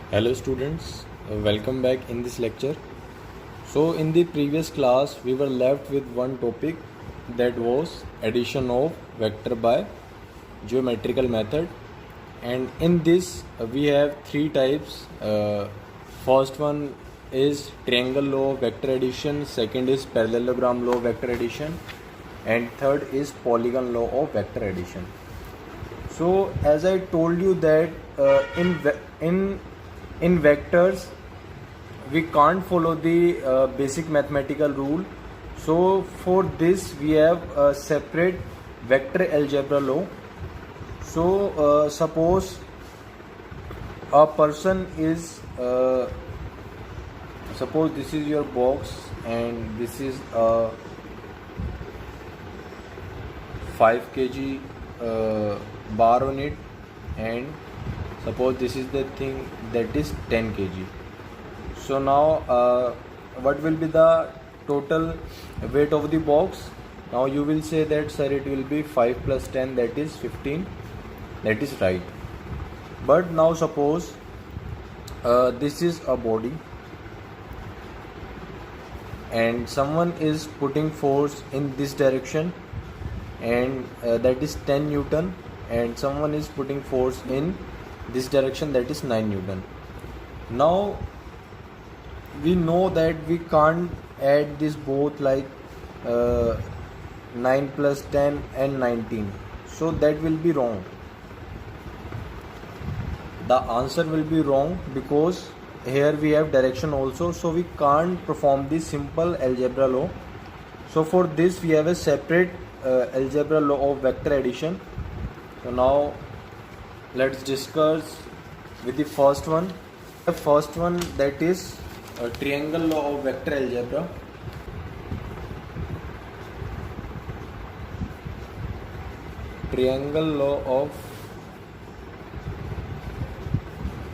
Hello students, welcome back in this lecture. So in the previous class we were left with one topic, that was addition of vector by geometrical method, and in this we have three types. First one is triangle law of vector addition, second is parallelogram law of vector addition, and third is polygon law of vector addition. So as I told you that in vectors we can't follow the basic mathematical rule. So for this we have a separate vector algebra law. So suppose a person is suppose this is your box and this is a 5 kg bar on it, and suppose this is the thing that is 10 kg. So now what will be the total weight of the box? Now you will say that sir, it will be 5 plus 10, that is 15. That is right. But now suppose this is a body and someone is putting force in this direction, and that is 10 Newton, and someone is putting force in this direction, that is 9 Newton. Now we know that we can't add this both, like 9 plus 10 and 19, so that will be wrong. The answer will be wrong because here we have direction also, so we can't perform the simple algebra law. So for this we have a separate algebra law of vector addition. So now let's discuss with the first one. The first one, that is a triangle law of vector algebra. Triangle law of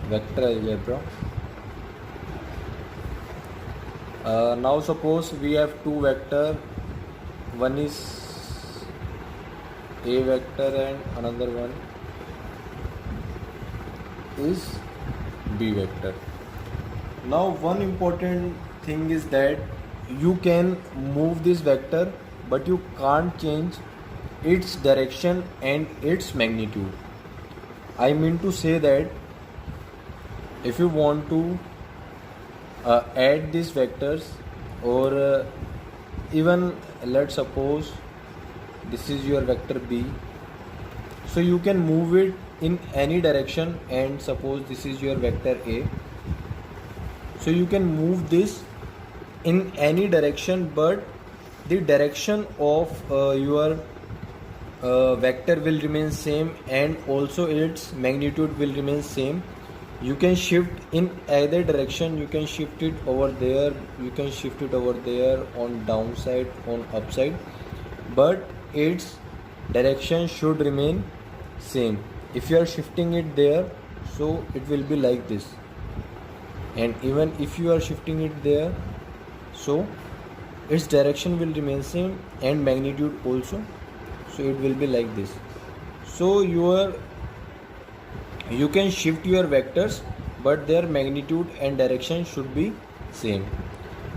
vector algebra. Now suppose we have two vector, one is A vector and another one is B vector. Now one important thing is that you can move this vector, but you can't change its direction and its magnitude. I mean to say that if you want to add these vectors, or even let's suppose this is your vector B, so you can move it in any direction, and suppose this is your vector A, so you can move this in any direction, but the direction of your vector will remain same, and also its magnitude will remain same. You can shift in either direction, you can shift it over there, you can shift it over there, on downside, on upside, but its direction should remain same. If you are shifting it there, so it will be like this, and even if you are shifting it there, so its direction will remain same and magnitude also, so it will be like this. So you can shift your vectors, but their magnitude and direction should be same.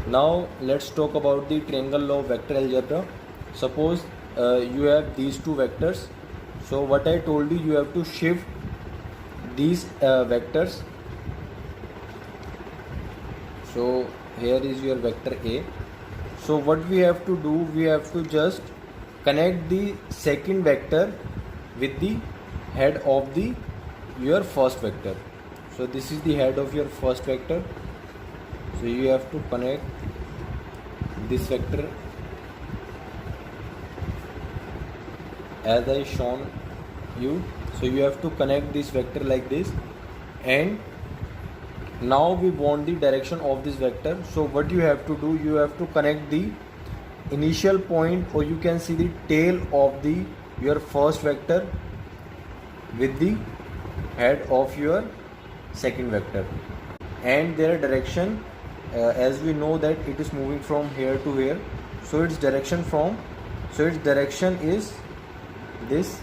Now let's talk about the triangle law of vector algebra. Suppose you have these two vectors, so what I told you, you have to shift these vectors. So here is your vector A. So what we have to do, we have to just connect the second vector with the head of your first vector. So this is the head of your first vector, so you have to connect this vector as I shown you. So you have to connect this vector like this, and now we want the direction of this vector. So what you have to do, you have to connect the initial point, or you can see the tail of your first vector with the head of your second vector, and their direction, as we know that it is moving from here to here, so its direction is this.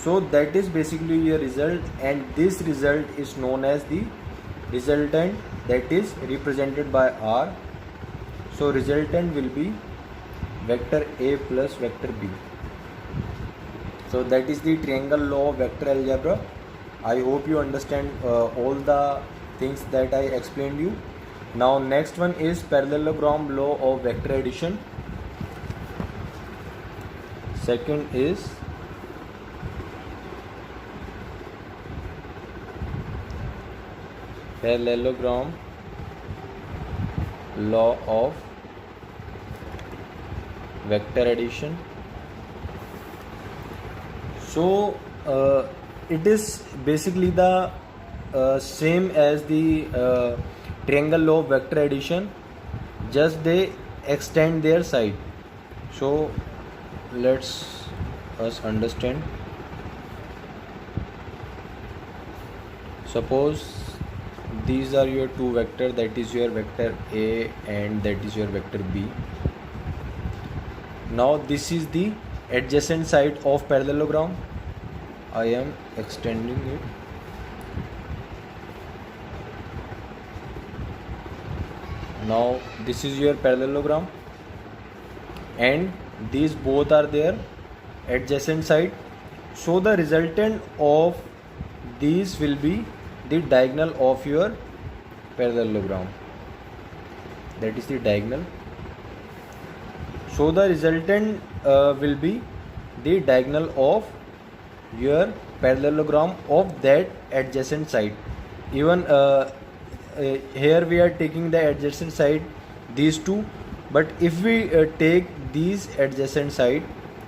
So that is basically your result, and this result is known as the resultant, that is represented by R. So resultant will be vector A plus vector B. So that is the triangle law of vector algebra. I hope you understand all the things that I explained you. Now next one is parallelogram law of vector addition. Second is parallelogram law of vector addition. So it is basically the same as the triangle law of vector addition, just they extend their side. So let's us understand. Suppose these are your two vector, that is your vector A and that is your vector B. Now this is the adjacent side of parallelogram. I am extending it. Now this is your parallelogram, and these both are their adjacent side. So the resultant of these will be the diagonal of your parallelogram, that is the diagonal. So the resultant will be the diagonal of your parallelogram of that adjacent side. Even here we are taking the adjacent side, these two, but if we take these adjacent side,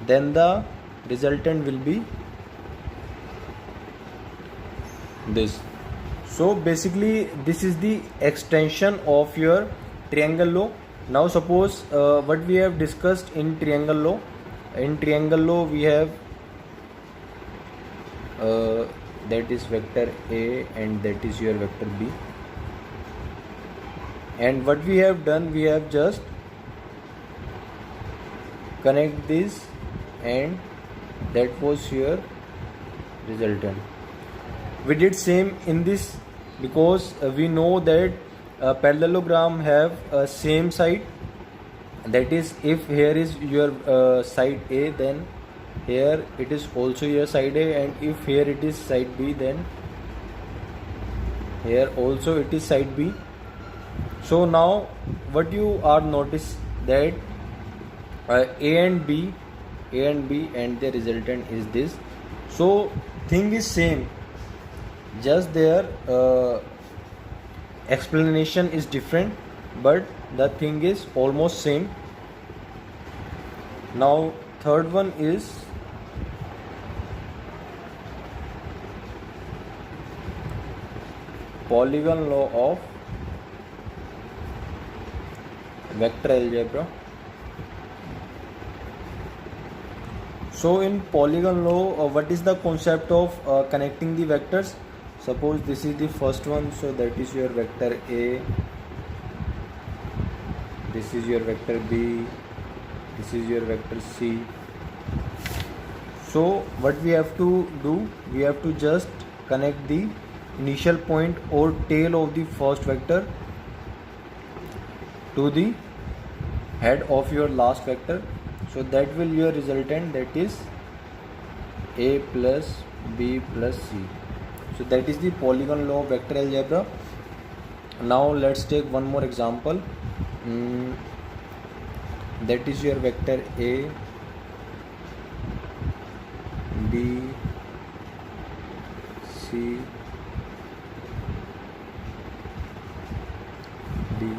then the resultant will be this. So basically this is the extension of your triangle law. Now suppose what we have discussed in triangle law. In triangle law we have that is vector A and that is your vector B. And what we have done, we have just connect this, and that was your resultant. We did same in this because we know that parallelogram have same side. That is, if here is your side A, then here it is also your side A, and if here it is side B, then here also it is side B. So now what you are notice that A and B and the resultant is this. So thing is same, just their explanation is different, but the thing is almost same. Now third one is polygon law of vector algebra. So in polygon law, what is the concept of connecting the vectors? Suppose this is the first one, so that is your vector A, this is your vector B, this is your vector C. So what we have to do, we have to just connect the initial point or tail of the first vector to the head of your last vector. So that will your resultant, that is A plus B plus C. So that is the polygon law of vector algebra. Now let's take one more example. That is your vector A, B, C, D.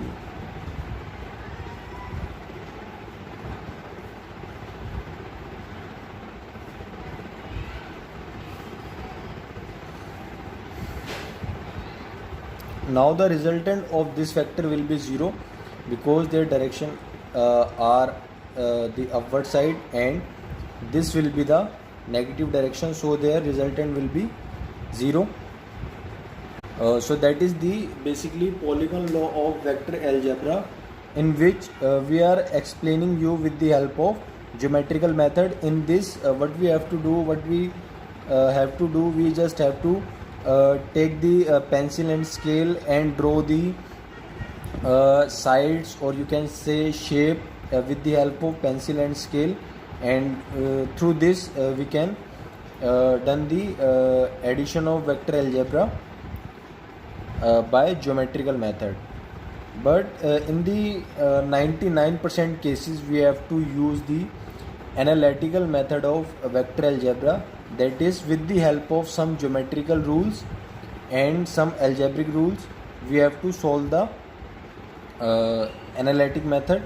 Now the resultant of this vector will be 0 because their direction are the upward side, and this will be the negative direction, so their resultant will be 0. So that is the basically polygon law of vector algebra, in which we are explaining you with the help of geometrical method. In this what we have to do, what we have to do, we just have to take the pencil and scale and draw the sides, or you can say shape, with the help of pencil and scale, and through this we can done the addition of vector algebra by geometrical method. But in the 99% cases we have to use the analytical method of vector algebra, that is with the help of some geometrical rules and some algebraic rules we have to solve the analytic method.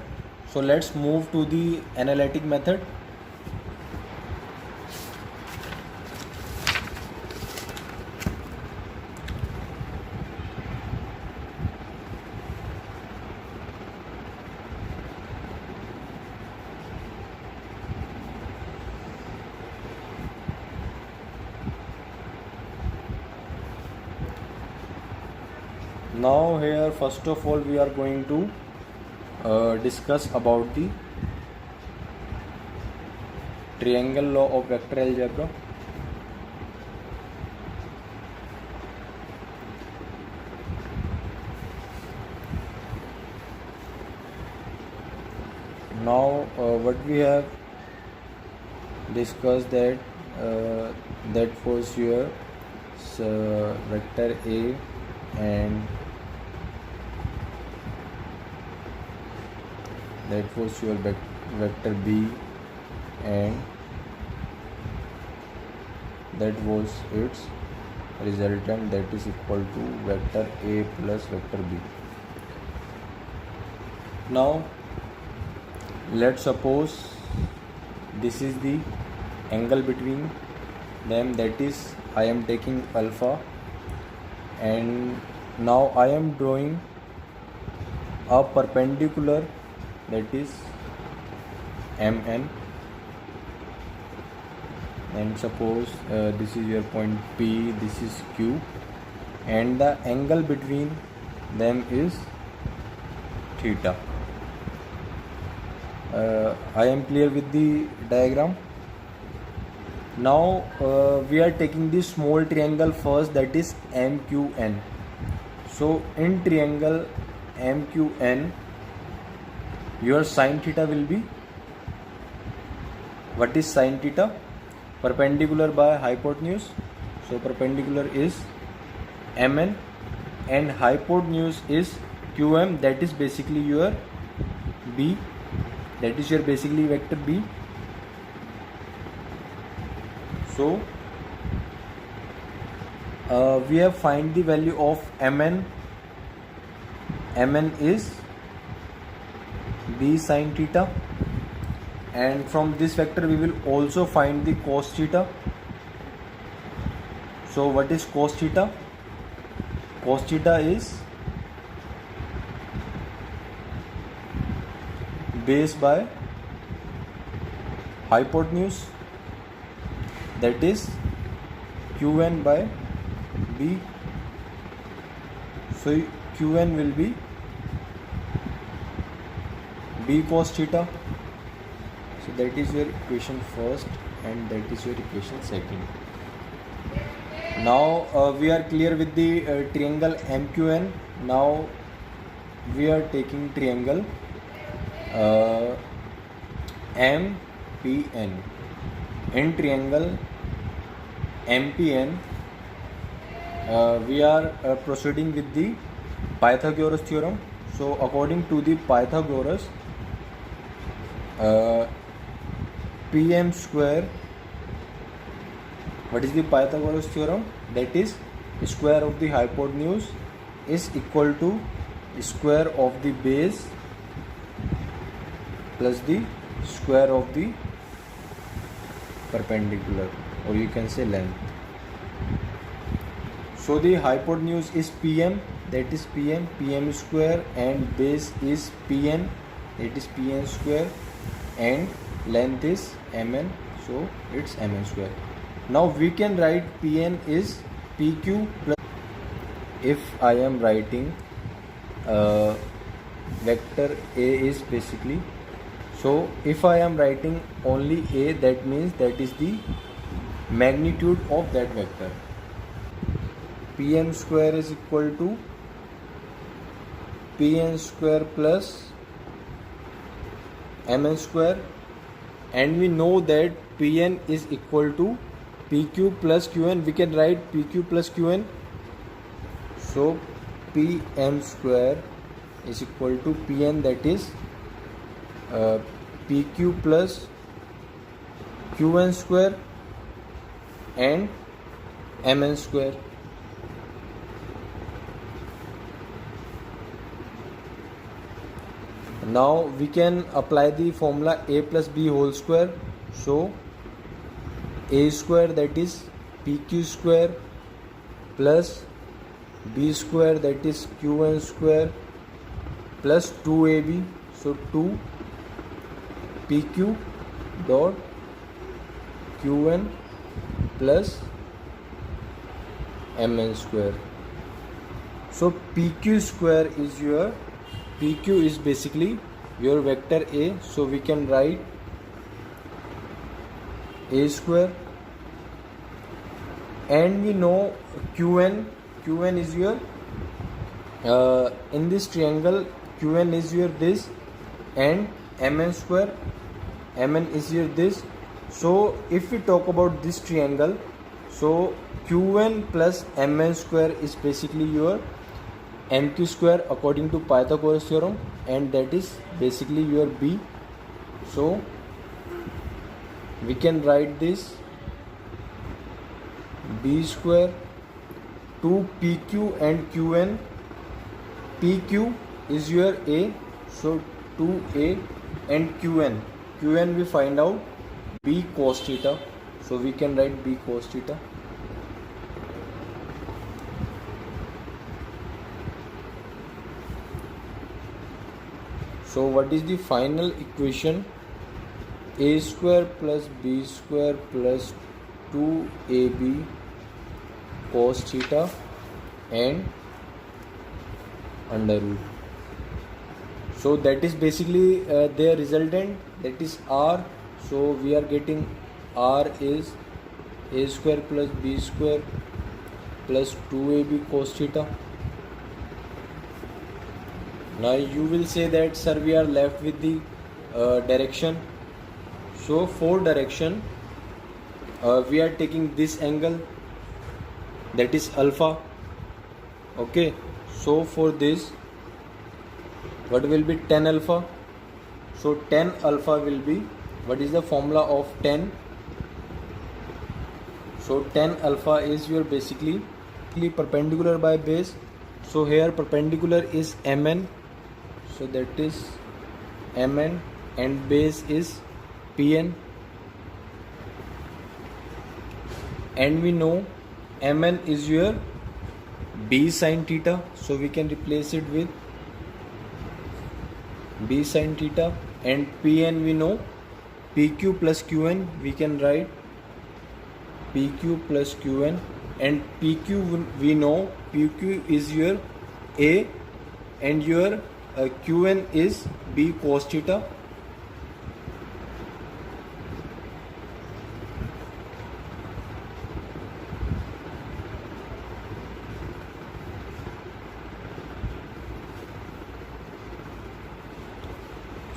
So let's move to the analytic method. Now here first of all we are going to discuss about the triangle law of vector algebra. Now what we have discussed that that was your vector A and that was your vector B, and that was its resultant, that is equal to vector A plus vector B. Now let's suppose this is the angle between them, that is I am taking alpha, and now I am drawing a perpendicular, that is MN, and suppose this is your point P, this is Q, and the angle between them is theta. I am clear with the diagram. Now we are taking the small triangle first, that is MQN. So in triangle MQN, your sin theta will be, what is sin theta? Perpendicular by hypotenuse. So perpendicular is MN and hypotenuse is QM, that is basically your B, that is your basically vector B. So we have find the value of MN. MN is B sin theta, and from this vector we will also find the cos theta. So what is cos theta? Cos theta is base by hypotenuse, that is QN by B. So QN will be B cos theta. So that is your equation first and that is your equation second. Now we are clear with the triangle MQN. Now we are taking triangle MPN. In triangle MPN, we are proceeding with the Pythagoras theorem. So according to the Pythagoras, PM square, what is the Pythagoras theorem? That is square of the hypotenuse is equal to square of the base plus the square of the perpendicular, or you can say length. So the hypotenuse is PM, that is PM square, and base is PN, that is PN square, and length is MN, so it's MN square. Now we can write PN is PQ plus, if I am writing vector A is basically, so if I am writing only A, that means that is the magnitude of that vector. Pm square is equal to Pn square plus Mn square, and we know that Pn is equal to Pq plus Qn. We can write Pq plus Qn. So Pm square is equal to Pn, that is Pq plus Qn square and Mn square. Now we can apply the formula a plus b whole square. So a square, that is pq square, plus b square, that is qn square, plus 2ab. So 2 pq dot qn plus mn square. So pq square is your, PQ is basically your vector A, so we can write A square, and we know Qn is your in this triangle Qn is your this, and Mn square, Mn is your this. So if we talk about this triangle, so Qn plus Mn square is basically your mq square according to Pythagoras theorem, and that is basically your b. So we can write this b square to pq and qn. Pq is your a, so 2a, and qn we find out b cos theta, so we can write b cos theta. So what is the final equation? A square plus b square plus 2ab cos theta and under root. So that is basically their resultant, that is r. So we are getting r is a square plus b square plus 2ab cos theta. Now you will say that, sir, we are left with the direction. So for direction we are taking this angle, that is alpha. Okay, so for this what will be tan alpha? So tan alpha will be, what is the formula of tan? So tan alpha is your basically perpendicular by base. So here perpendicular is Mn, so that is Mn, and base is Pn, and we know Mn is your b sin theta, so we can replace it with b sin theta, and Pn we know pq plus qn, we can write pq plus qn, and pq we know pq is your a, and your qn is b cos theta.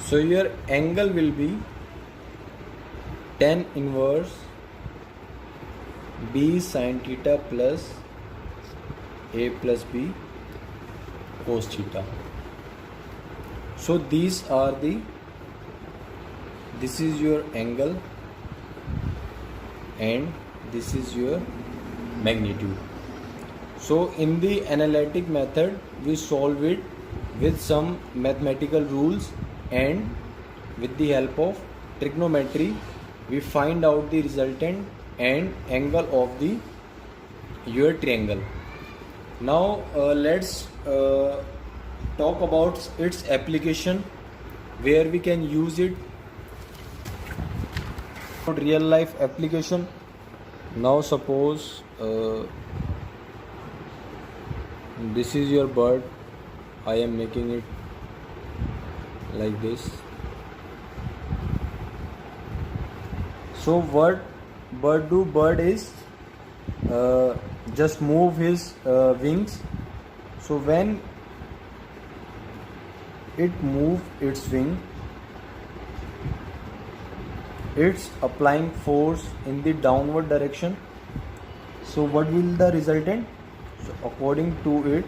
So your angle will be tan inverse b sin theta plus a plus b cos theta. So this is your angle, and this is your magnitude. So in the analytic method we solve it with some mathematical rules, and with the help of trigonometry we find out the resultant and angle of the your triangle. Now let's talk about its application, where we can use it. Real life application. Now suppose this is your bird. I am making it like this. So what bird is just move his wings. So when it move its wing, it's applying force in the downward direction. So what will the resultant? So according to it,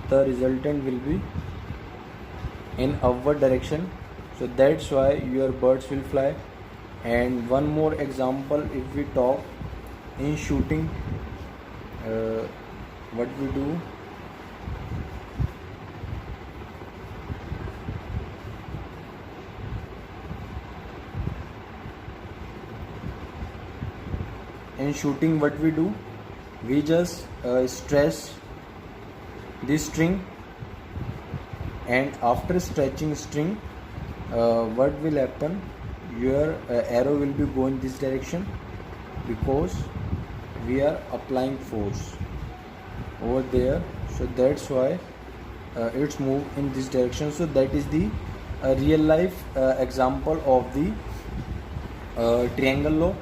the resultant will be in upward direction. So that's why your birds will fly. And one more example, if we talk in shooting, what we do, in shooting what we do, we just stretch this string, and after stretching string, what will happen, your arrow will be going this direction, because we are applying force over there. So that's why it's move in this direction. So that is the real life example of the triangle law.